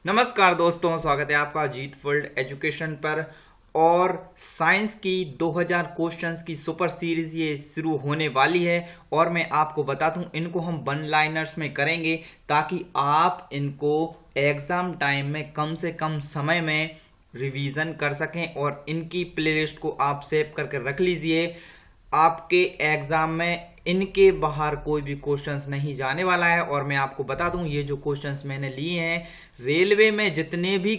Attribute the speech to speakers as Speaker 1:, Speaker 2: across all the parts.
Speaker 1: नमस्कार दोस्तों, स्वागत है आपका जीत वर्ल्ड एजुकेशन पर। और साइंस की 2000 क्वेश्चंस की सुपर सीरीज ये शुरू होने वाली है। और मैं आपको बता दूं, इनको हम वन लाइनर्स में करेंगे ताकि आप इनको एग्जाम टाइम में कम से कम समय में रिवीजन कर सकें। और इनकी प्लेलिस्ट को आप सेव करके रख लीजिए। आपके एग्जाम में इनके बाहर कोई भी क्वेश्चंस नहीं जाने वाला है। और मैं आपको बता दूं, ये जो क्वेश्चंस मैंने लिए हैं, रेलवे में जितने भी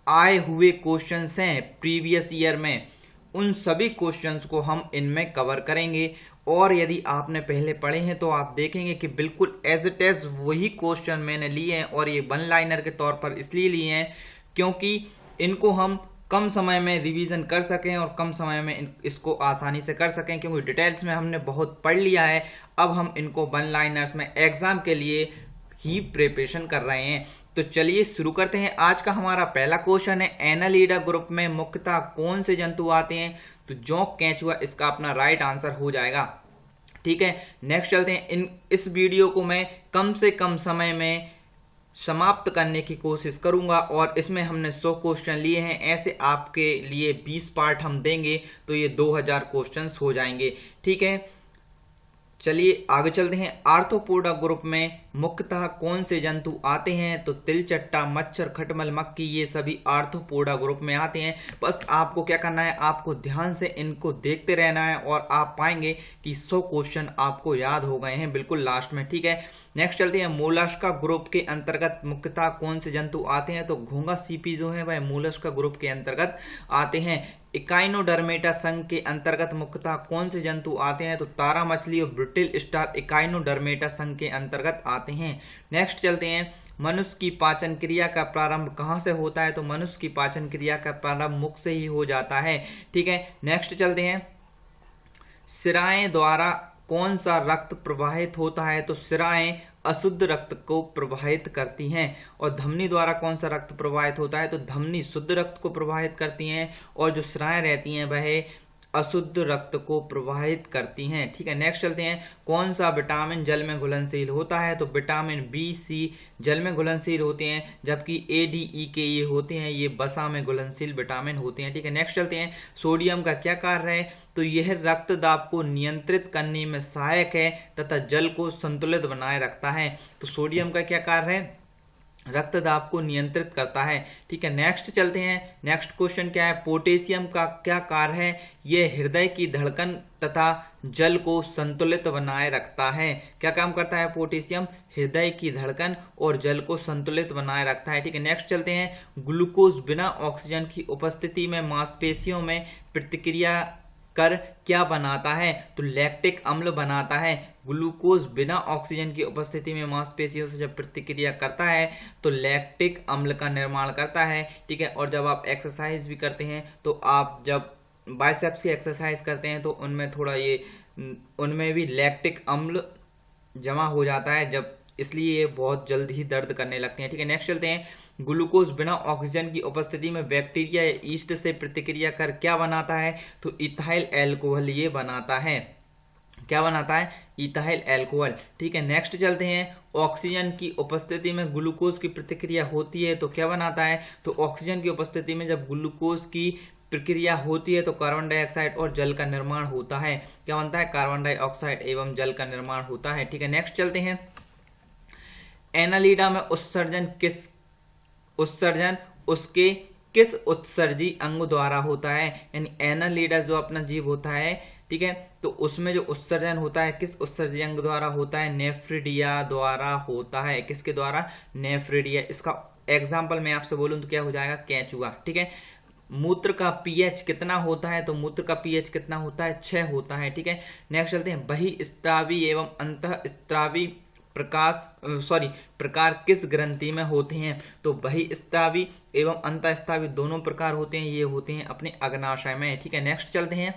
Speaker 1: आए हुए क्वेश्चंस हैं प्रीवियस ईयर में, उन सभी क्वेश्चंस को हम इनमें कवर करेंगे। और यदि आपने पहले पढ़े हैं तो आप देखेंगे कि बिल्कुल एज इट इज वही क्वेश्चन मैंने लिए हैं। और ये वन लाइनर के तौर पर इसलिए लिए हैं क्योंकि इनको हम कम समय में रिवीजन कर सकें और कम समय में इसको आसानी से कर सकें, क्योंकि डिटेल्स में हमने बहुत पढ़ लिया है। अब हम इनको वन लाइनर्स में एग्जाम के लिए ही प्रिपरेशन कर रहे हैं। तो चलिए शुरू करते हैं। आज का हमारा पहला क्वेश्चन है, एनालिडा ग्रुप में मुख्यतः कौन से जंतु आते हैं? तो जोंक केंचुआ इसका अपना राइट आंसर हो जाएगा। ठीक है, नेक्स्ट चलते हैं। इस वीडियो को मैं कम से कम समय में समाप्त करने की कोशिश करूंगा। और इसमें हमने 100 क्वेश्चन लिए हैं, ऐसे आपके लिए 20 पार्ट हम देंगे तो ये 2000 क्वेश्चंस हो जाएंगे। ठीक है, चलिए आगे चलते हैं। आर्थ्रोपोडा ग्रुप में मुख्यतः कौन से जंतु आते हैं? तो तिलचट्टा, मच्छर, खटमल, मक्खी, ये सभी आर्थ्रोपोडा ग्रुप में आते हैं। बस आपको क्या करना है, आपको ध्यान से इनको देखते रहना है और आप पाएंगे कि 100 क्वेश्चन आपको याद हो गए हैं बिल्कुल लास्ट में। ठीक है, नेक्स्ट चलते हैं। मोलस्का ग्रुप के अंतर्गत मुख्यतः कौन से जंतु आते हैं? तो घोंघा सीपी जो है वह मोलस्का ग्रुप के अंतर्गत आते हैं। इकाइनोडर्मेटा संघ के अंतर्गत मुख्यतः कौन से जंतु आते हैं? तो तारा मछली और ब्रिटिल स्टार इकाइनोडर्मेटा संघ के अंतर्गत आते हैं। नेक्स्ट चलते हैं। मनुष्य की पाचन क्रिया का प्रारंभ कहां से होता है? तो मनुष्य की पाचन क्रिया का प्रारंभ मुख से ही हो जाता है। ठीक है, नेक्स्ट चलते हैं। शिराएं द्वारा कौन सा रक्त प्रवाहित होता है? तो शिराएं अशुद्ध रक्त को प्रवाहित करती हैं। और धमनी द्वारा कौन सा रक्त प्रवाहित होता है? तो धमनी शुद्ध रक्त को प्रवाहित करती हैं और जो शिराएं रहती हैं वह अशुद्ध रक्त को प्रवाहित करती हैं। ठीक है, नेक्स्ट चलते हैं। कौन सा विटामिन जल में घुलनशील होता है? तो विटामिन बी, सी जल में घुलनशील होते हैं, जबकि ए, डी, ई के ये होते हैं, ये वसा में घुलनशील विटामिन होते हैं। ठीक है, नेक्स्ट चलते हैं। सोडियम का क्या कार्य है? तो यह रक्त दाब को नियंत्रित करने में सहायक है तथा जल को संतुलित बनाए रखता है। तो सोडियम का क्या कार्य है? रक्त दाब को नियंत्रित करता है। ठीक है, नेक्स्ट चलते हैं। नेक्स्ट क्वेश्चन क्या है? पोटेशियम का क्या कार्य है? यह हृदय की धड़कन तथा जल को संतुलित बनाए रखता है। क्या काम करता है पोटेशियम? हृदय की धड़कन और जल को संतुलित बनाए रखता है। ठीक है, नेक्स्ट चलते हैं। ग्लूकोज बिना ऑक्सीजन की उपस्थिति में मांसपेशियों में प्रतिक्रिया कर क्या बनाता है? तो लैक्टिक अम्ल बनाता है। ग्लूकोज बिना ऑक्सीजन की उपस्थिति में मांसपेशियों से जब प्रतिक्रिया करता है तो लैक्टिक अम्ल का निर्माण करता है। ठीक है, और जब आप एक्सरसाइज भी करते हैं तो आप जब बाइसेप्स की एक्सरसाइज करते हैं तो उनमें भी लैक्टिक अम्ल जमा हो जाता है, जब इसलिए ये बहुत जल्द ही दर्द करने लगते हैं। ठीक है, नेक्स्ट चलते हैं। ग्लूकोज बिना ऑक्सीजन की उपस्थिति में बैक्टीरिया या ईस्ट से प्रतिक्रिया कर क्या बनाता है? तो इथाइल अल्कोहल ये बनाता है। क्या बनाता है? Ethyl alcohol. ठीक है, नेक्स्ट चलते हैं। ऑक्सीजन की उपस्थिति में ग्लूकोज की प्रतिक्रिया होती है तो क्या बनाता है? तो ऑक्सीजन की उपस्थिति में जब ग्लूकोज की प्रक्रिया होती है तो कार्बन डाइऑक्साइड और जल का निर्माण होता है। क्या बनता है? कार्बन डाइऑक्साइड एवं जल का निर्माण होता है। ठीक है, नेक्स्ट चलते हैं। एनालिडा में उत्सर्जन उसके किस उत्सर्जी अंग द्वारा होता है? यानी एनालिडा जो अपना जीव होता है, ठीक है, तो उसमें जो उत्सर्जन होता है किस उत्सर्जी अंग द्वारा होता है? नेफ्रिडिया द्वारा होता है। किसके द्वारा? नेफ्रिडिया। इसका एग्जाम्पल मैं आपसे बोलूं तो क्या हो जाएगा? केंचुआ। ठीक है, मूत्र का पीएच कितना होता है? तो मूत्र का पीएच कितना होता है? 6 होता है। ठीक है, नेक्स्ट चलते हैं। बहिस्त्रावी एवं अंतःस्त्रावी प्रकार किस ग्रंथि में होते हैं? तो बहिस्त्रावी एवं अंतःस्त्रावी दोनों प्रकार होते हैं, ये होते हैं अपने अग्नाशय में। ठीक है, नेक्स्ट चलते हैं।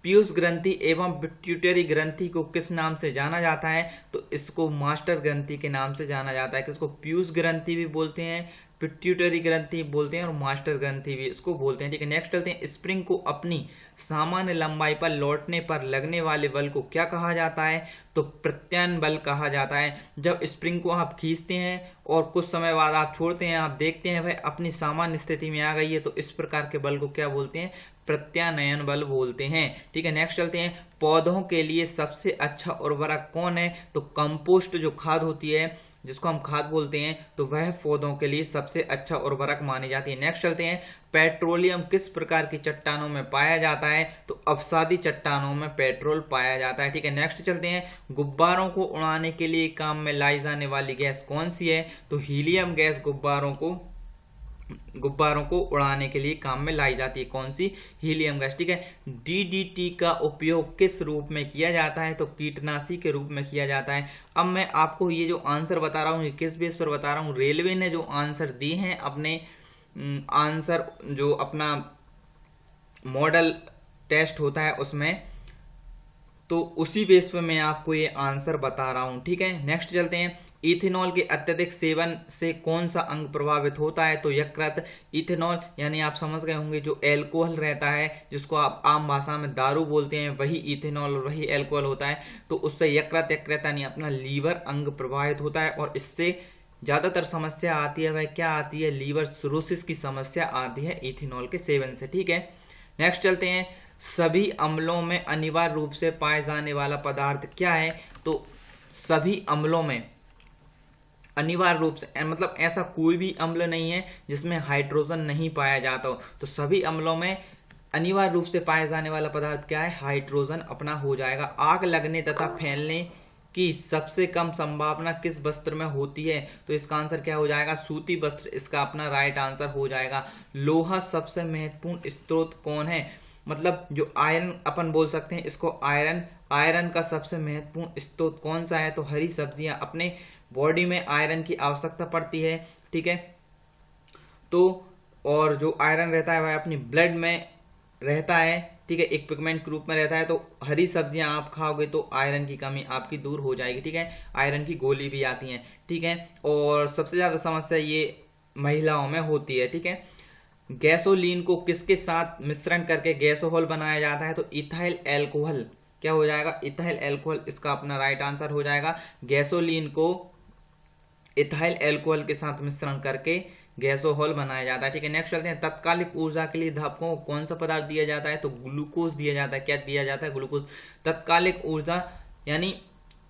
Speaker 1: पीयूष ग्रंथि एवं पिट्यूटरी ग्रंथि को किस नाम से जाना जाता है? तो इसको मास्टर ग्रंथि के नाम से जाना जाता है। किसको? पीयूष ग्रंथि भी बोलते हैं, पिट्यूटरी ग्रंथि बोलते हैं और मास्टर ग्रंथि भी इसको बोलते हैं। ठीक है, नेक्स्ट चलते हैं। स्प्रिंग को अपनी सामान्य लंबाई पर लौटने पर लगने वाले बल को क्या कहा जाता है? तो प्रत्यानयन बल कहा जाता है। जब स्प्रिंग को आप खींचते हैं और कुछ समय बाद आप छोड़ते हैं, आप देखते हैं वह अपनी सामान्य स्थिति में आ गई है, तो इस प्रकार के बल को क्या बोलते हैं? प्रत्यानयन बल बोलते हैं। ठीक है, नेक्स्ट चलते हैं। पौधों के लिए सबसे अच्छा उर्वरक कौन है? तो कंपोस्ट जो खाद होती है, जिसको हम खाद बोलते हैं, तो वह पौधों के लिए सबसे अच्छा उर्वरक मानी जाती है। नेक्स्ट चलते हैं। पेट्रोलियम किस प्रकार की चट्टानों में पाया जाता है? तो अवसादी चट्टानों में पेट्रोल पाया जाता है। ठीक है, नेक्स्ट चलते हैं। गुब्बारों को उड़ाने के लिए काम में लाई जाने वाली गैस कौन सी है? तो हीलियम गैस गुब्बारों को उड़ाने के लिए काम में लाई जाती है। कौन सी? Helium gas. ठीक है, डीडीटी का उपयोग किस रूप में किया जाता है? तो कीटनाशी के रूप में किया जाता है। अब मैं आपको ये जो आंसर बता रहा हूँ, ये किस बेस पर बता रहा हूँ? रेलवे ने जो आंसर दिए हैं, अपने आंसर जो अपना मॉडल टेस्ट होता है उसमें, तो उसी बेस पर मैं आपको ये आंसर बता रहा हूं। ठीक है, नेक्स्ट चलते हैं। इथेनॉल के अत्यधिक सेवन से कौन सा अंग प्रभावित होता है? तो यकृत। इथेनॉल यानी आप समझ गए होंगे, जो एल्कोहल रहता है, जिसको आप आम भाषा में दारू बोलते हैं, वही इथेनॉल और वही एल्कोहल होता है। तो उससे यकृत यानी अपना लीवर अंग प्रभावित होता है, और इससे ज्यादातर समस्या आती है, वह क्या आती है? लीवर सिरोसिस की समस्या आती है इथेनॉल के सेवन से। ठीक है, नेक्स्ट चलते हैं। सभी अम्लों में अनिवार्य रूप से पाए जाने वाला पदार्थ क्या है? तो सभी अम्लों में अनिवार्य रूप से, मतलब ऐसा कोई भी अम्ल नहीं है जिसमें हाइड्रोजन नहीं पाया जाता हो। तो सभी अम्लों में अनिवार्य रूप से पाए जाने वाला पदार्थ क्या है? हाइड्रोजन अपना हो जाएगा। आग लगने तथा फैलने की सबसे कम संभावना किस वस्त्र में होती है? तो इसका आंसर क्या हो जाएगा? सूती वस्त्र इसका अपना राइट आंसर हो जाएगा। लोहा सबसे महत्वपूर्ण स्रोत कौन है? मतलब जो आयरन अपन बोल सकते हैं इसको आयरन का सबसे महत्वपूर्ण स्रोत कौन सा है? तो हरी सब्जियां। अपने बॉडी में आयरन की आवश्यकता पड़ती है। ठीक है, तो और जो आयरन रहता है वह अपनी ब्लड में रहता है। ठीक है, एक पिगमेंट के रूप में रहता है। तो हरी सब्जियां आप खाओगे तो आयरन की कमी आपकी दूर हो जाएगी। ठीक है, आयरन की गोली भी आती है। ठीक है, और सबसे ज्यादा समस्या ये महिलाओं में होती है। ठीक है, गैसोलीन को किसके साथ मिश्रण करके गैसोहॉल बनाया जाता है? तो इथाइल एल्कोहल। क्या हो जाएगा? इथाइल एल्कोहल इसका अपना राइट आंसर हो जाएगा। गैसोलीन को इथाइल एल्कोहल के साथ मिश्रण करके गैसोहॉल बनाया जाता है। ठीक है, नेक्स्ट चलते हैं। तत्कालिक ऊर्जा के लिए धावकों को कौन सा पदार्थ दिया जाता है? तो ग्लूकोज दिया जाता है। क्या दिया जाता है? ग्लूकोज। तत्कालिक ऊर्जा यानी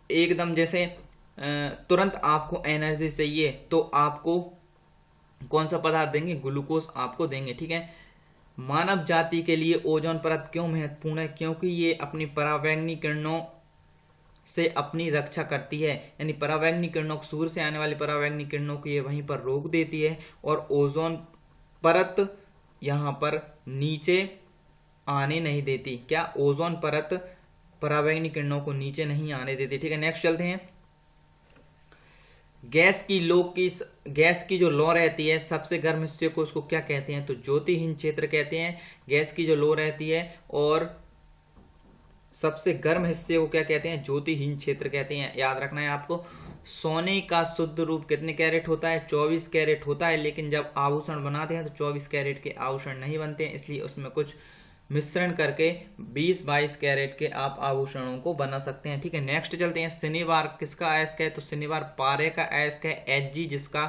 Speaker 1: एकदम जैसे तुरंत आपको एनर्जी चाहिए तो आपको कौन सा पदार्थ देंगे? ग्लूकोज आपको देंगे। ठीक है, मानव जाति के लिए ओजोन परत क्यों महत्वपूर्ण है? क्योंकि ये अपनी परावैंगनी किरणों से अपनी रक्षा करती है। यानी परावैंगनी किरणों, सूर्य से आने वाली परावैंगनी किरणों को ये वहीं पर रोक देती है, और ओजोन परत यहां पर नीचे आने नहीं देती। क्या? ओजोन परत परावैंगनी किरणों को नीचे नहीं आने देती। ठीक है, नेक्स्ट चलते हैं। गैस की जो लौ रहती है, सबसे गर्म हिस्से को उसको क्या कहते हैं? तो ज्योतिहीन क्षेत्र कहते हैं। गैस की जो लौ रहती है और सबसे गर्म हिस्से को क्या कहते हैं? ज्योतिहीन क्षेत्र कहते हैं। याद रखना है आपको। सोने का शुद्ध रूप कितने कैरेट होता है? 24 कैरेट होता है, लेकिन जब आभूषण बनाते हैं तो 24 कैरेट के आभूषण नहीं बनते हैं, इसलिए उसमें कुछ मिश्रण करके 20-22 कैरेट के आप आभूषणों को बना सकते हैं। ठीक है, नेक्स्ट चलते हैं। शनिवार किसका अयस्क है? तो शनिवार पारे का अयस्क है, Hg, जिसका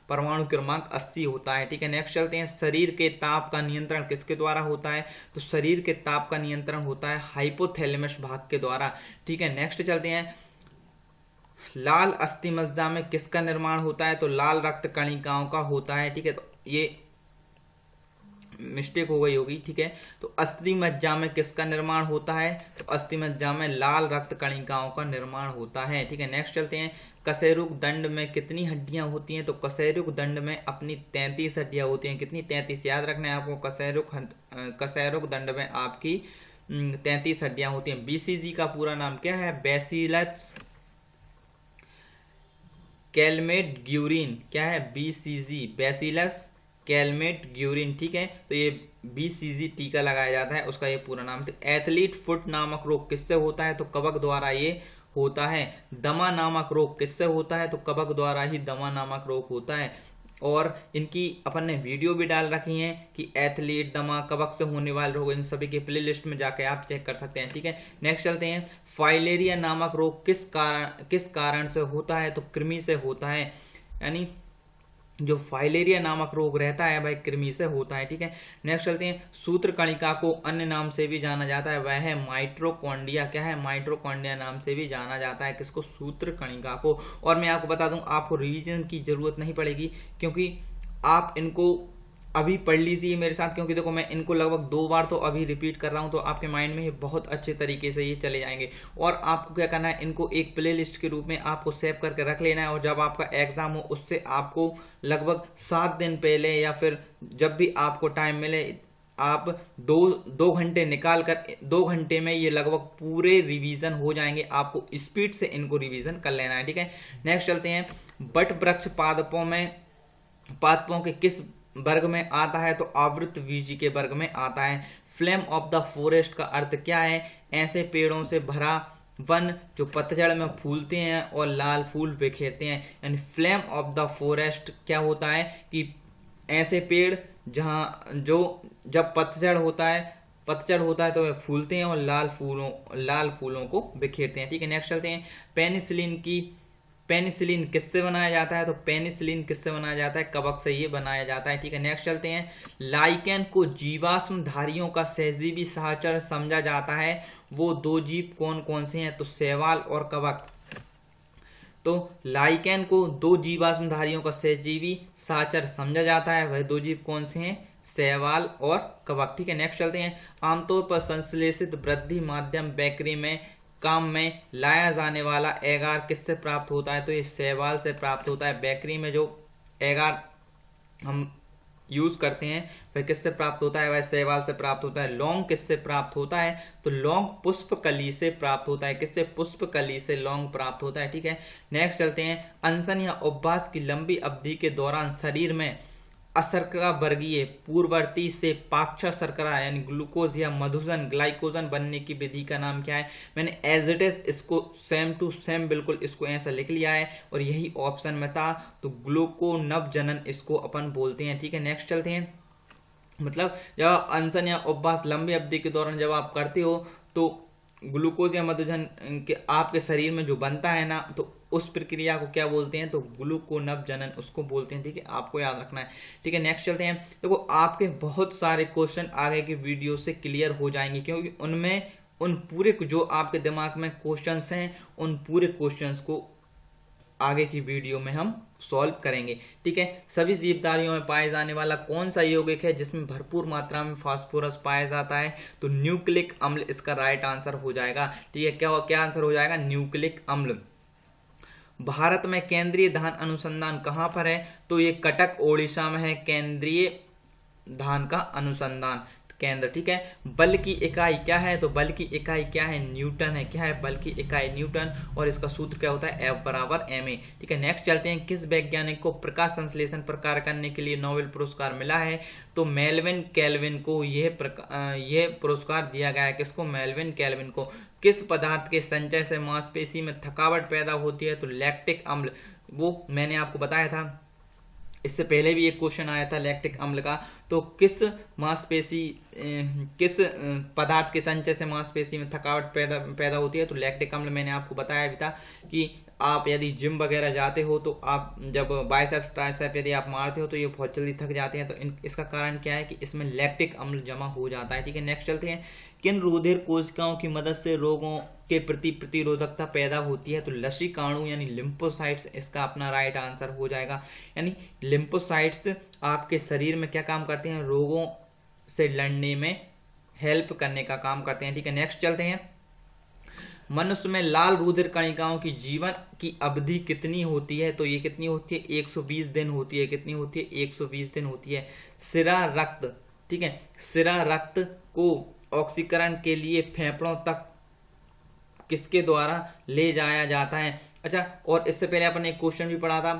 Speaker 1: परमाणु क्रमांक 80 होता है। ठीक है, नेक्स्ट चलते हैं। शरीर के ताप का नियंत्रण किसके द्वारा होता है? तो शरीर के ताप का नियंत्रण होता है हाइपोथैलेमस भाग के द्वारा। ठीक है, नेक्स्ट चलते हैं। लाल अस्थि मज्जा में किसका निर्माण होता है? तो लाल रक्त कणिकाओं का होता है। ठीक है, तो ये मिस्टेक हो गई होगी। ठीक है, तो अस्थि मज्जा में किसका निर्माण होता है? तो अस्थि मज्जा में लाल रक्त कणिकाओं का निर्माण होता है। ठीक है, नेक्स्ट चलते हैं। कशेरुक दंड में कितनी हड्डियां होती हैं? तो कशेरुक दंड में अपनी 33 हड्डियां होती हैं। कितनी? 33। याद रखना है आपको। कशेरुक दंड में आपकी 33 हड्डियां होती हैं। बीसीजी का पूरा नाम क्या है? Bacillus Calmette Guérin. क्या है? बीसीजी, बैसिलस कैलमेट ग्यूरिन, ठीक है। तो ये BCG टीका लगाया जाता है, उसका ये पूरा नाम। तो एथलीट फुट नामक रोग किससे होता है? तो कवक द्वारा ये होता है। दमा नामक रोग किससे होता है? तो कवक द्वारा ही दमा नामक रोग होता है। और इनकी अपन ने वीडियो भी डाल रखी है कि एथलीट, दमा, कवक से होने वाले रोग, इन सभी की प्ले लिस्ट में जाके आप चेक कर सकते हैं, ठीक है। नेक्स्ट चलते हैं, फाइलेरिया नामक रोग किस कारण से होता है? तो कृमि से होता है। यानी जो फाइलेरिया नामक रोग रहता है भाई कृमि से होता है, ठीक है। नेक्स्ट चलते हैं, सूत्र कणिका को अन्य नाम से भी जाना जाता है, वह है माइटोकॉन्ड्रिया। क्या है? माइटोकॉन्ड्रिया नाम से भी जाना जाता है किसको? सूत्र कणिका को। और मैं आपको बता दूं, आपको रिवीजन की जरूरत नहीं पड़ेगी, क्योंकि आप इनको अभी पढ़ लीजिए मेरे साथ, क्योंकि देखो मैं इनको लगभग 2 बार तो अभी रिपीट कर रहा हूं, तो आपके माइंड में ये बहुत अच्छे तरीके से ये चले जाएंगे। और आपको क्या करना है, इनको एक प्ले लिस्ट के रूप में आपको सेव करके रख लेना है, और जब आपका एग्जाम हो उससे आपको लगभग 7 दिन पहले या फिर जब भी आपको टाइम मिले, आप दो घंटे निकाल कर 2 घंटे में ये लगभग पूरे रिवीजन हो जाएंगे। आपको स्पीड से इनको रिवीजन कर लेना है, ठीक है। नेक्स्ट चलते हैं, बट वृक्ष पादपों के किस वर्ग में आता है? तो आवृत बीजी के वर्ग में आता है। फ्लेम ऑफ द फॉरेस्ट का अर्थ क्या है? ऐसे पेड़ों से भरा वन जो पतझड़ में फूलते हैं और लाल फूल बिखेरते हैं। यानी फ्लेम ऑफ द फॉरेस्ट क्या होता है कि ऐसे पेड़ जब पतझड़ होता है तो वे फूलते हैं और लाल फूलों को बिखेरते हैं, ठीक है। नेक्स्ट चलते हैं, पेनिसिलिन किससे बनाया जाता है? तो पेनिसिलिन किससे बनाया जाता है? कवक से ये बनाया जाता है, ठीक है। नेक्स्ट चलते हैं, लाइकेन को जीवाश्म धारियों का सहजीवी सहचर समझा जाता है, वो 2 जीव कौन कौन से हैं? तो शैवाल और कवक। तो लाइकेन को 2 जीवाश्म धारियों का सहजीवी सहचर समझा जाता है, वह 2 जीव कौन से हैं? शैवाल और कवक, ठीक है। नेक्स्ट चलते हैं, आमतौर पर संश्लेषित वृद्धि माध्यम बेकरी में काम में लाया जाने वाला एगार किससे प्राप्त होता है? तो ये शैवाल से प्राप्त होता है। बेकरी में जो एगार हम यूज करते हैं वह किससे प्राप्त होता है? वह शैवाल से प्राप्त होता है। लौंग किससे प्राप्त होता है? तो लौंग पुष्पकली से प्राप्त होता है। किससे? पुष्पकली से लौंग प्राप्त होता है, ठीक है। नेक्स्ट चलते हैं, अनशन या उपवास की लंबी अवधि के दौरान शरीर में अशर्करा वर्गीय पूर्ववर्ती से पाक्ष शर्करा यानी ग्लूकोज या मधुजन ग्लाइकोजन बनने की विधि का नाम क्या है? मैंने एज इट इज इसको सेम टू सेम बिल्कुल इसको ऐसा लिख लिया है और यही ऑप्शन में था, तो ग्लूकोनवजनन इसको अपन बोलते हैं, ठीक है। नेक्स्ट चलते हैं, मतलब जब अनशन या उपवास लंबी अवधि के दौरान जब आप करते हो तो ग्लूकोज या मधुजन के आपके शरीर में जो बनता है ना, तो उस प्रक्रिया को क्या बोलते हैं? तो ग्लूकोनवजनन उसको बोलते हैं, ठीक है। आपको याद रखना है, ठीक है। नेक्स्ट चलते हैं, देखो आपके बहुत सारे क्वेश्चन आगे की वीडियो से क्लियर हो जाएंगे, क्योंकि उनमें उन पूरे जो आपके दिमाग में क्वेश्चंस हैं उन पूरे क्वेश्चंस को आगे की वीडियो में हम सॉल्व करेंगे, ठीक है। सभी जीवधारियों में पाए जाने वाला कौन सा यौगिक है जिसमें भरपूर मात्रा में फास्फोरस पाया जाता है? तो न्यूक्लिक अम्ल इसका राइट आंसर हो जाएगा, ठीक है। क्या आंसर हो जाएगा? न्यूक्लिक अम्ल। भारत में केंद्रीय धान अनुसंधान कहां पर है? तो ये कटक ओडिशा में है केंद्रीय धान का अनुसंधान केंद्र, ठीक है। बल की इकाई क्या है? तो बल की इकाई क्या है? न्यूटन है। क्या है? बल की इकाई न्यूटन, और इसका सूत्र क्या होता है? F बराबर ma, ठीक है। नेक्स्ट चलते हैं, किस वैज्ञानिक को प्रकाश संश्लेषण पर कार्य करने के लिए नोबेल पुरस्कार मिला है? तो मेल्विन कैल्विन को यह पुरस्कार दिया गया है। किसको? मेल्विन कैल्विन को। किस पदार्थ के संचय से मांसपेशी में थकावट पैदा होती है? तो लैक्टिक अम्ल। वो मैंने आपको बताया था, इससे पहले भी एक क्वेश्चन आया था लैक्टिक अम्ल का। तो किस पदार्थ के संचय से मांसपेशी में थकावट पैदा होती है? तो लैक्टिक अम्ल। मैंने आपको बताया भी था कि आप यदि जिम वगैरह जाते हो तो आप जब बाइसेप्स ट्राइसेप्स यदि आप मारते हो तो ये बहुत जल्दी थक जाते हैं, तो इसका कारण क्या है कि इसमें लैक्टिक अम्ल जमा हो जाता है, ठीक है। नेक्स्ट चलते हैं, किन रुधिर कोशिकाओं की मदद से रोगों के प्रति प्रतिरोधकता पैदा होती है? तो लसीकाणु यानी लिम्फोसाइट्स इसका अपना राइट आंसर हो जाएगा। यानी लिम्फोसाइट्स आपके शरीर में क्या काम करते हैं? रोगों से लड़ने में हेल्प करने का काम करते हैं, ठीक है। नेक्स्ट चलते हैं, मनुष्य में लाल रुधिर कणिकाओं की जीवन की अवधि कितनी होती है? तो ये कितनी होती है? 120 दिन होती है। कितनी होती है? 120 दिन होती है। सिरा रक्त, ठीक है, सिरा रक्त को ऑक्सीकरण के लिए फेफड़ों तक किसके द्वारा ले जाया जाता है? अच्छा, और इससे पहले अपन एक क्वेश्चन भी पढ़ा था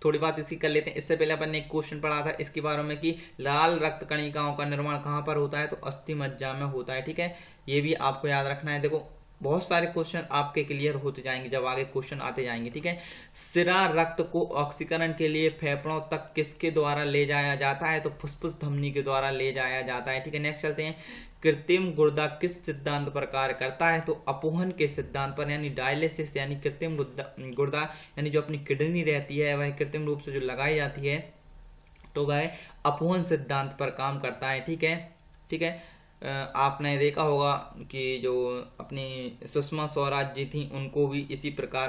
Speaker 1: थोड़ी बात इसकी कर लेते हैं। इससे पहले अपन ने एक क्वेश्चन पढ़ा था इसके बारे में कि लाल रक्त कणिकाओं का निर्माण कहाँ पर होता है, तो अस्थि मज्जा में होता है। ठीक है, ये भी आपको याद रखना है। देखो बहुत सारे क्वेश्चन आपके क्लियर होते जाएंगे जब आगे क्वेश्चन आते जाएंगे। ठीक है, सिरा रक्त को ऑक्सीकरण के लिए फेफड़ों तक किसके द्वारा ले जाया जाता है, तो फुफ्फुस धमनी के द्वारा ले जाया जाता है। ठीक है, नेक्स्ट चलते हैं। कृत्रिम गुर्दा किस सिद्धांत पर कार्य करता है, तो अपोहन के सिद्धांत पर, यानी डायलिसिस, यानी कृत्रिम गुर्दा यानी जो अपनी किडनी रहती है वह कृत्रिम रूप से जो लगाई जाती है तो वह अपोहन सिद्धांत पर काम करता है। ठीक है, ठीक है। आपने देखा होगा कि जो अपनी सुषमा स्वराज जी थी उनको भी इसी प्रकार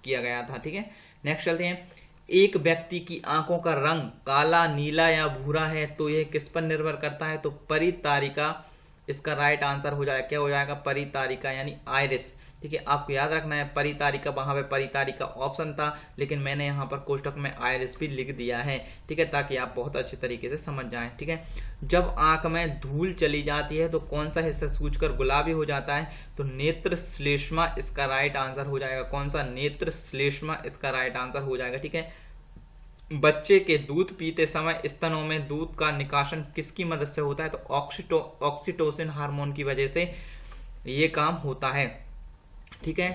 Speaker 1: किया गया था। ठीक है, नेक्स्ट चलते हैं। एक व्यक्ति की आंखों का रंग काला, नीला या भूरा है तो यह किस पर निर्भर करता है, तो परितारिका इसका राइट आंसर हो जाएगा। क्या हो जाएगा, परितारिका यानी आइरिस। ठीक है, आपको याद रखना है परितारिका, वहां पे परितारिका ऑप्शन था लेकिन मैंने यहाँ पर कोष्टक में आइरिस भी लिख दिया है। ठीक है, ताकि आप बहुत अच्छे तरीके से समझ जाएं। ठीक है, जब आंख में धूल चली जाती है तो कौन सा हिस्सा सूजकर गुलाबी हो जाता है, तो नेत्र श्लेष्मा इसका राइट आंसर हो जाएगा। कौन सा, नेत्र श्लेष्मा इसका राइट आंसर हो जाएगा। ठीक है, बच्चे के दूध पीते समय स्तनों में दूध का निकासन किसकी मदद से होता है, तो ऑक्सीटोसिन हार्मोन की वजह से ये काम होता है। ठीक है,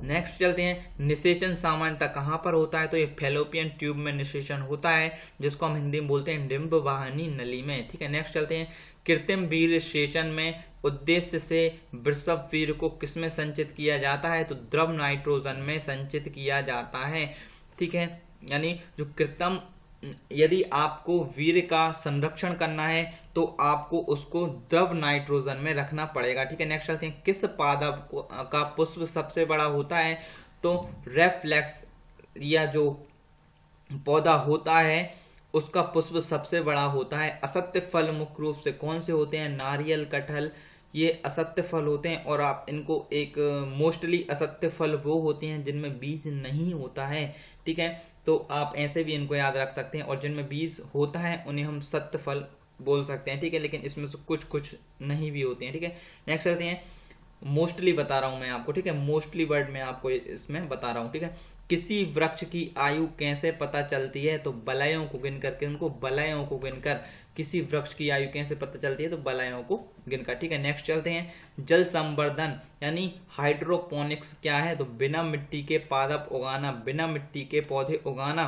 Speaker 1: नेक्स्ट चलते हैं। निषेचन सामान्यतः कहां पर होता है, तो ये फैलोपियन ट्यूब में निषेचन होता है जिसको हम हिंदी में बोलते हैं डिंब वाहिनी नली में। ठीक है, नेक्स्ट चलते हैं। कृत्रिम वीर्य सेचन में उद्देश्य से वृषभ वीर्य को किसमें संचित किया जाता है, तो द्रव नाइट्रोजन में संचित किया जाता है। ठीक है, यानी जो कृत्रिम, यदि आपको वीर्य का संरक्षण करना है तो आपको उसको द्रव नाइट्रोजन में रखना पड़ेगा। ठीक है, नेक्स्ट चलते हैं। किस पादप का पुष्प सबसे बड़ा होता है, तो रेफ्लेक्स या जो पौधा होता है उसका पुष्प सबसे बड़ा होता है। असत्य फल मुख्य रूप से कौन से होते हैं, नारियल, कटहल, ये असत्य फल होते हैं। और आप इनको एक मोस्टली असत्य फल वो होते हैं जिनमें बीज नहीं होता है। ठीक है, तो आप ऐसे भी इनको याद रख सकते हैं, और जिनमें बीज होता है उन्हें हम सत्य फल बोल सकते हैं। ठीक है, लेकिन इसमें से कुछ कुछ नहीं भी होते हैं। ठीक है, नेक्स्ट करते हैं। मोस्टली बता रहा हूं मैं आपको। ठीक है, मोस्टली वर्ड में आपको इसमें बता रहा हूं। ठीक है, किसी वृक्ष की आयु कैसे पता चलती है, तो बलयों को गिन करके, उनको बलयों को गिनकर किसी वृक्ष की आयु कैसे पता चलती है, तो बलयों को गिनकर। ठीक है, नेक्स्ट चलते हैं। जल संवर्धन यानी हाइड्रोपोनिक्स क्या है, तो बिना मिट्टी के पादप उगाना, बिना मिट्टी के पौधे उगाना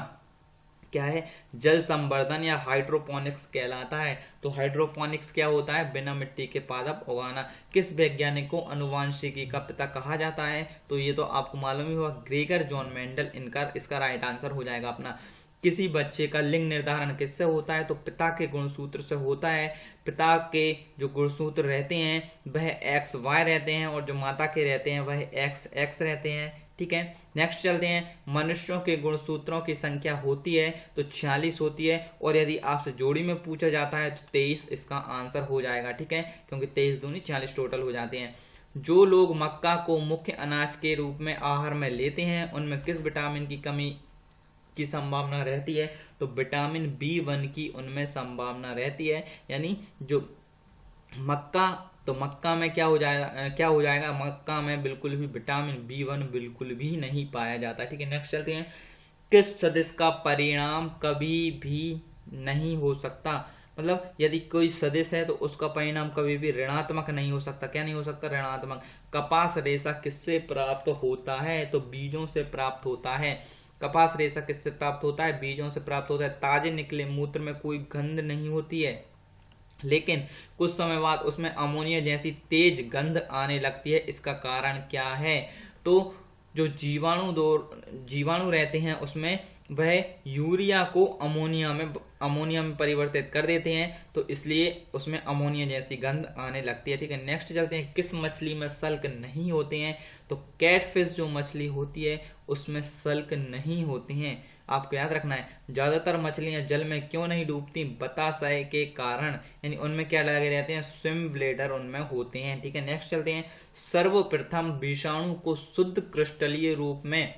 Speaker 1: क्या है, जल संवर्धन या हाइड्रोपोनिक्स कहलाता है। तो हाइड्रोपोनिक्स क्या होता है, बिना मिट्टी के पादप उगाना। किस वैज्ञानिक को अनुवांशिकी का पिता कहा जाता है, तो ये तो आपको मालूम ही होगा, ग्रेगर जॉन मेंडल इनका इसका राइट आंसर हो जाएगा अपना। किसी बच्चे का लिंग निर्धारण किससे होता है, तो पिता के गुणसूत्र से होता है। पिता के जो गुणसूत्र रहते हैं वह XY रहते हैं और जो माता के रहते हैं वह XX रहते हैं। ठीक है, नेक्स्ट चलते हैं। मनुष्यों के गुणसूत्रों की संख्या होती है तो 46 होती है, और यदि आपसे जोड़ी में पूछा जाता है तो 23 इसका आंसर हो जाएगा। ठीक है, क्योंकि 23 दूनी 40 टोटल हो जाते हैं। जो लोग मक्का को मुख्य अनाज के रूप में आहार में लेते हैं उनमें किस विटामिन की कमी की संभावना रहती है, तो विटामिन B1 की उनमें संभावना रहती है। यानी जो मक्का, तो मक्का में क्या हो जाएगा, मक्का में बिल्कुल भी विटामिन B1 बिल्कुल भी नहीं पाया जाता। ठीक है, नेक्स्ट चलते हैं। किस सदिश का परिणाम कभी भी नहीं हो सकता, मतलब यदि कोई सदिश है तो उसका परिणाम कभी भी ऋणात्मक नहीं हो सकता। क्या नहीं हो सकता, ऋणात्मक। कपास रेशा किससे प्राप्त होता है, तो बीजों से प्राप्त होता है। कपास रेशा किससे प्राप्त होता है, बीजों से प्राप्त होता है। ताजे निकले मूत्र में कोई गंध नहीं होती है, लेकिन कुछ समय बाद उसमें अमोनिया जैसी तेज गंध आने लगती है। इसका कारण क्या है, तो जो जीवाणु रहते हैं उसमें वह यूरिया को अमोनिया में परिवर्तित कर देते हैं, तो इसलिए उसमें अमोनिया जैसी गंध आने लगती है। ठीक है, नेक्स्ट चलते हैं। किस मछली में सल्क नहीं होते हैं, तो कैटफिश जो मछली होती है उसमें सल्क नहीं होते हैं। आपको याद रखना है। ज्यादातर मछलियां जल में क्यों नहीं डूबती, बताशय के कारण, यानी उनमें क्या लगे रहते हैं, स्विम ब्लेडर उनमें होते हैं। ठीक है, नेक्स्ट चलते हैं। सर्वप्रथम विषाणु को शुद्ध क्रिस्टलीय रूप में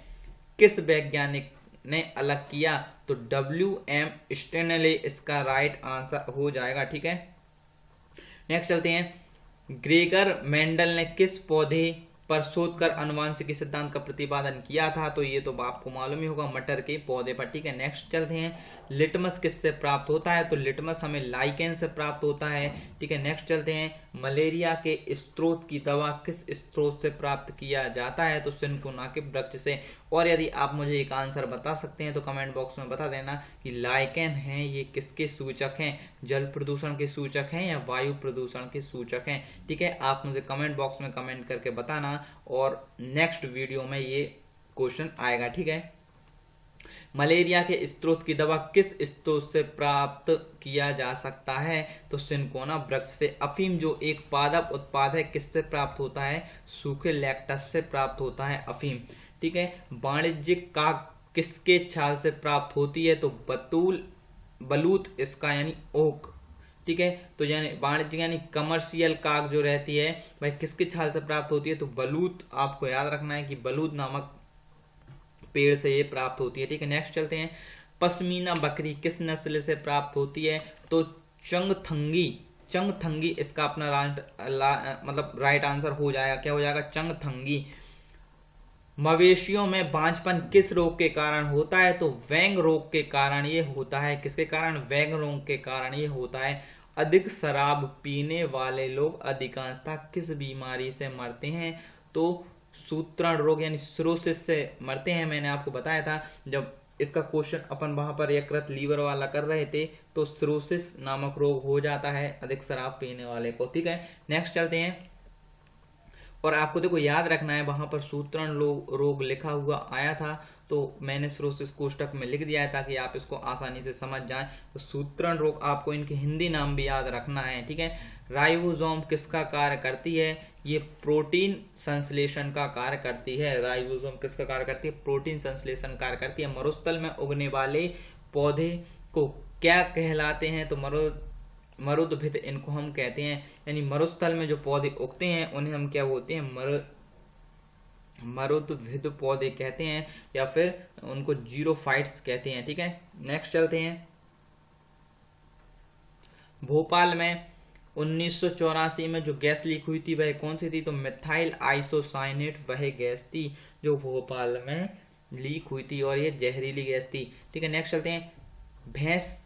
Speaker 1: किस वैज्ञानिक ने अलग किया, तो WM स्टेनले इसका राइट आंसर हो जाएगा। ठीक है, नेक्स्ट चलते हैं। ग्रेगर मेंडल ने किस पौधे पर शोध कर आनुवंशिकी सिद्धांत का प्रतिपादन किया था? तो ये तो आपको मालूम ही होगा, मटर के पौधे पर। ठीक है, नेक्स्ट चलते हैं। लिटमस किससे प्राप्त होता है? तो लिटमस हमें लाइकेन से प्राप्त होता है। ठीक है, नेक्स्ट चलते हैं। मलेरिया के स्त्रोत की दवा किस स्त्रोत से प्राप्त किया जाता है? तो सिनकोना के वृक्ष से। और यदि आप मुझे एक आंसर बता सकते हैं तो कमेंट बॉक्स में बता देना कि लाइकेन है ये किसके सूचक हैं, जल प्रदूषण के सूचक हैं या वायु प्रदूषण के सूचक हैं? ठीक है, आप मुझे कमेंट बॉक्स में कमेंट करके बताना और नेक्स्ट वीडियो में ये क्वेश्चन आएगा। ठीक है, मलेरिया के स्त्रोत की दवा किस स्त्रोत से प्राप्त किया जा सकता है? तो सिनकोना वृक्ष से। अफीम जो एक पादप उत्पाद है किससे प्राप्त होता है? सूखे लैक्टस से प्राप्त होता है अफीम। ठीक है, वाणिज्यिक काग किसके छाल से प्राप्त होती है? तो बलूत इसका यानी ओक। ठीक है, तो यानी वाणिज्यिक यानी कमर्शियल काग जो रहती है भाई किसके छाल से प्राप्त होती है? तो बलूत। आपको याद रखना है कि बलूत नामक पेड़ से ये प्राप्त होती है। ठीक है, नेक्स्ट चलते हैं। पश्मीना बकरी किस नस्ल से प्राप्त होती है? तो चंगथंगी इसका अपना मतलब राइट आंसर हो जाएगा। क्या हो जाएगा? चंगथंगी। मवेशियों में बांझपन किस रोग के कारण होता है? तो वैंग रोग के कारण ये होता है। किसके कारण? वैंग रोग के कारण ये होता है। अधिक शराब पीने वाले लोग अधिकांशतः किस बीमारी से मरते हैं? तो सूत्रण रोग यानी सिरोसिस से मरते हैं। मैंने आपको बताया था जब इसका क्वेश्चन अपन वहां पर यकृत लीवर वाला कर रहे थे तो सिरोसिस नामक रोग हो जाता है अधिक शराब पीने वाले को। ठीक है, नेक्स्ट चलते हैं। और आपको देखो याद रखना है वहां पर सूत्रण रोग लिखा हुआ आया था तो मैंने सिरोसिस कोष्टक में लिख दिया है ताकि आप इसको आसानी से समझ जाएं। तो सूत्रण रोग आपको इनके हिंदी नाम भी याद रखना है। ठीक है, राइबोसोम किसका कार्य करती है? ये प्रोटीन संश्लेषण का कार्य करती है। राइबोसोम किसका कार्य करती है? प्रोटीन संश्लेषण कार्य करती है। मरुस्थल में उगने वाले पौधे को क्या कहलाते हैं? तो मरुद्भिद इनको हम कहते हैं। यानी मरुस्थल में जो पौधे उगते हैं उन्हें हम क्या बोलते हैं? मरुद्भिद पौधे कहते हैं या फिर उनको जीरोफाइट्स कहते हैं। ठीक है, नेक्स्ट चलते हैं। भोपाल में 1984 में जो गैस लीक हुई थी वह कौन सी थी? तो मिथाइल आइसोसाइनेट वह गैस थी जो भोपाल में लीक हुई थी और ये जहरीली गैस थी। ठीक है, नेक्स्ट चलते हैं। भैंस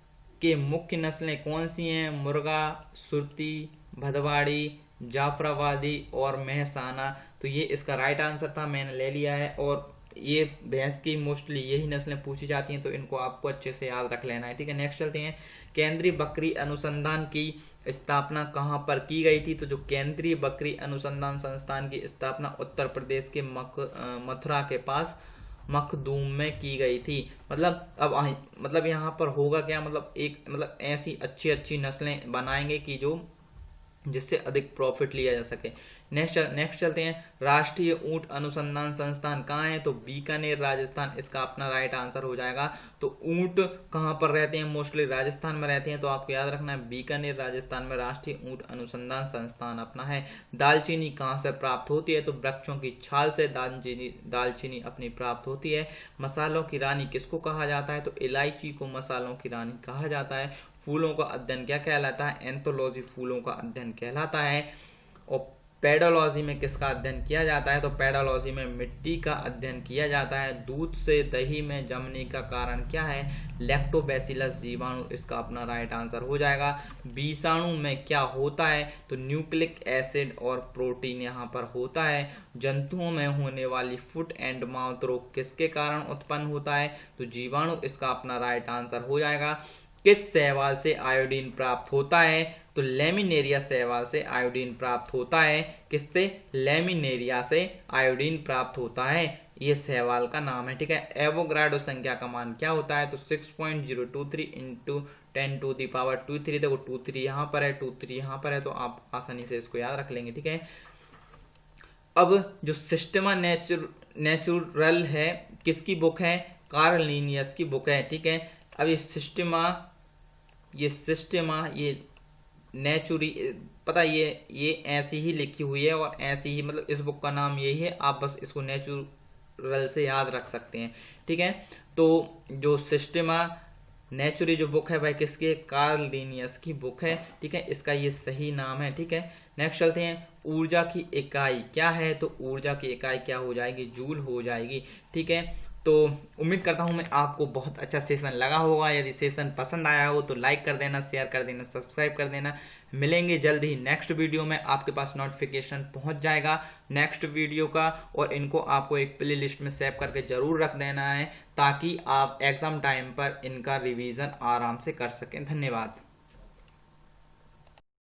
Speaker 1: के मुख्य नस्लें कौन सी हैं? मुर्गा, सुरती, भदवाड़ी, जाफराबादी और मेहसाना। तो ये इसका राइट आंसर था, मैंने ले लिया है। और ये भैंस की मोस्टली यही नस्लें पूछी जाती हैं तो इनको आपको अच्छे से याद रख लेना है। ठीक है, नेक्स्ट चलते हैं। केंद्रीय बकरी अनुसंधान की स्थापना कहाँ पर की गई थी? तो जो केंद्रीय बकरी अनुसंधान संस्थान की स्थापना उत्तर प्रदेश के मथुरा के पास मखदूम में की गई थी। मतलब यहाँ पर होगा क्या? मतलब ऐसी अच्छी नस्लें बनाएंगे कि जिससे अधिक प्रॉफिट लिया जा सके। नेक्स्ट चलते हैं। राष्ट्रीय ऊंट अनुसंधान संस्थान कहाँ है? तो बीकानेर राजस्थान इसका अपना राइट आंसर हो जाएगा। तो ऊंट कहाँ पर रहते हैं? मोस्टली राजस्थान में रहते हैं तो आपको याद रखना है बीकानेर राजस्थान में राष्ट्रीय ऊंट अनुसंधान संस्थान अपना है। दालचीनी कहाँ से प्राप्त होती है? तो वृक्षों की छाल से दालचीनी अपनी प्राप्त होती है। मसालों की रानी किसको कहा जाता है? तो इलायची को मसालों की रानी कहा जाता है। फूलों का अध्ययन क्या कहलाता है? एंथोलॉजी फूलों का अध्ययन कहलाता है। और पेडोलॉजी में किसका अध्ययन किया जाता है? तो पेडोलॉजी में मिट्टी का अध्ययन किया जाता है। दूध से दही में जमने का कारण क्या है? लैक्टोबैसिलस जीवाणु इसका अपना राइट आंसर हो जाएगा। विषाणु में क्या होता है? तो न्यूक्लिक एसिड और प्रोटीन यहाँ पर होता है। जंतुओं में होने वाली फुट एंड माउथ रोग किसके कारण उत्पन्न होता है? तो जीवाणु इसका अपना राइट आंसर हो जाएगा। किस शैवाल से आयोडीन प्राप्त होता है? तो लेमिनेरिया शैवाल से आयोडीन प्राप्त होता है। किससे? लेमिनेरिया से आयोडीन प्राप्त होता है, ये शैवाल का नाम है। ठीक है, एवोगाड्रो संख्या का मान क्या होता है? तो 6.023 इंटू 10⁻²3। देखो 23 यहाँ पर है, 23 यहाँ पर है, तो आप आसानी से इसको याद रख लेंगे। ठीक है, अब जो सिस्टमा नेचुरल है किसकी बुक है? कार्ल लिनियस की बुक है। ठीक है, अब ये नेचुरी पता ये ऐसी ही लिखी हुई है और ऐसी ही मतलब इस बुक का नाम यही है, आप बस इसको नेचुरल से याद रख सकते हैं। ठीक है, तो जो सिस्टमा नेचुरी जो बुक है भाई किसकी? कार्ल लिनियस की बुक है। ठीक है, इसका ये सही नाम है। ठीक है, नेक्स्ट चलते हैं, ऊर्जा की इकाई क्या है, तो ऊर्जा की इकाई क्या हो जाएगी, जूल हो जाएगी। ठीक है, तो उम्मीद करता हूँ मैं आपको बहुत अच्छा सेशन लगा होगा। यदि सेशन पसंद आया हो तो लाइक कर देना, शेयर कर देना, सब्सक्राइब कर देना। मिलेंगे जल्द ही नेक्स्ट वीडियो में, आपके पास नोटिफिकेशन पहुंच जाएगा नेक्स्ट वीडियो का, और इनको आपको एक प्ले लिस्ट में सेव करके जरूर रख देना है ताकि आप एग्जाम टाइम पर इनका रिवीजन आराम से कर सकें। धन्यवाद।